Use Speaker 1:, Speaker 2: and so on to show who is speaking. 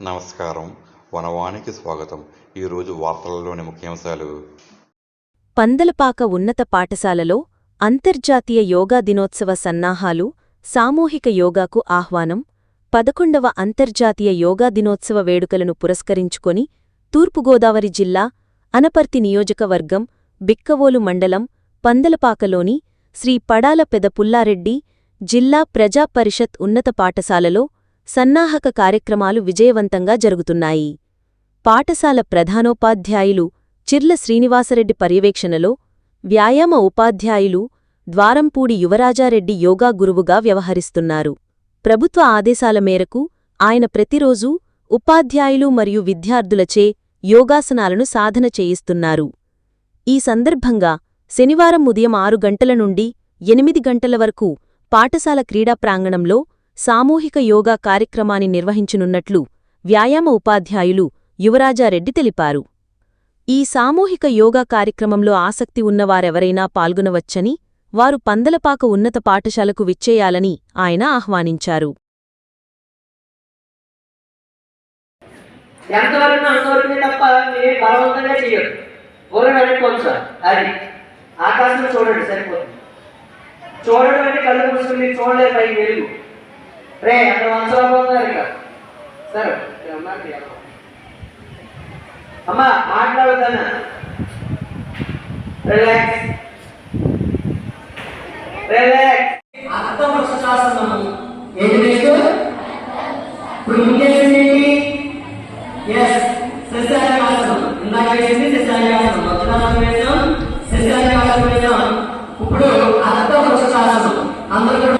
Speaker 1: నమస్కారం. వనవానికి స్వాగతం. ఈరోజు వార్తలలోని ముఖ్యాంశాలు.
Speaker 2: పందలపాక ఉన్నత పాఠశాలలో అంతర్జాతీయ యోగా దినోత్సవ సన్నాహాలు, సామూహిక యోగాకు ఆహ్వానం. 11వ అంతర్జాతీయ యోగా దినోత్సవ వేడుకలను పురస్కరించుకొని తూర్పుగోదావరి జిల్లా అనపర్తి నియోజకవర్గం బిక్కవోలు మండలం పందలపాకలోని శ్రీ పడాల పెద పుల్లారెడ్డి జిల్లా ప్రజా పరిషత్ ఉన్నత పాఠశాలలో సన్నాహక కార్యక్రమాలు విజయవంతంగా జరుగుతున్నాయి. పాఠశాల ప్రధానోపాధ్యాయులు చిర్ల శ్రీనివాసరెడ్డి పర్యవేక్షణలో వ్యాయామ ఉపాధ్యాయులు ద్వారంపూడి యువరాజారెడ్డి యోగా గురువుగా వ్యవహరిస్తున్నారు. ప్రభుత్వ ఆదేశాల మేరకు ఆయన ప్రతిరోజూ ఉపాధ్యాయులు మరియు విద్యార్థులచే యోగాసనాలను సాధన చేయిస్తున్నారు. ఈ సందర్భంగా శనివారం ఉదయం 6 గంటల నుండి 8 గంటల వరకు పాఠశాల క్రీడా ప్రాంగణంలో సామూహిక యోగా కార్యక్రమాన్ని నిర్వహించనున్నట్లు వ్యాయామ ఉపాధ్యాయులు యువరాజారెడ్డి తెలిపారు. ఈ సామూహిక యోగా కార్యక్రమంలో ఆసక్తి ఉన్నవారెవరైనా పాల్గొనవచ్చని, వారు పందలపాక ఉన్నత పాఠశాలకు విచ్చేయాలని ఆయన ఆహ్వానించారు.
Speaker 3: రే అక్కడ వంశపోతున్నారు ఇక సరే అమ్మా మాట్లాడుతానా. Relax relax. అర్థవృక్షాసనము ఏంటి నెక్స్ట్? ఇప్పుడు ముందేసింది ఎస్ శశాంకాసనం. ఇందాక వేసింది శశాంకాసనం, వజ్రాసనం వేసాం, శశాంకాసనం వేసాం. ఇప్పుడు అర్థవృక్షాసనం. అందరూ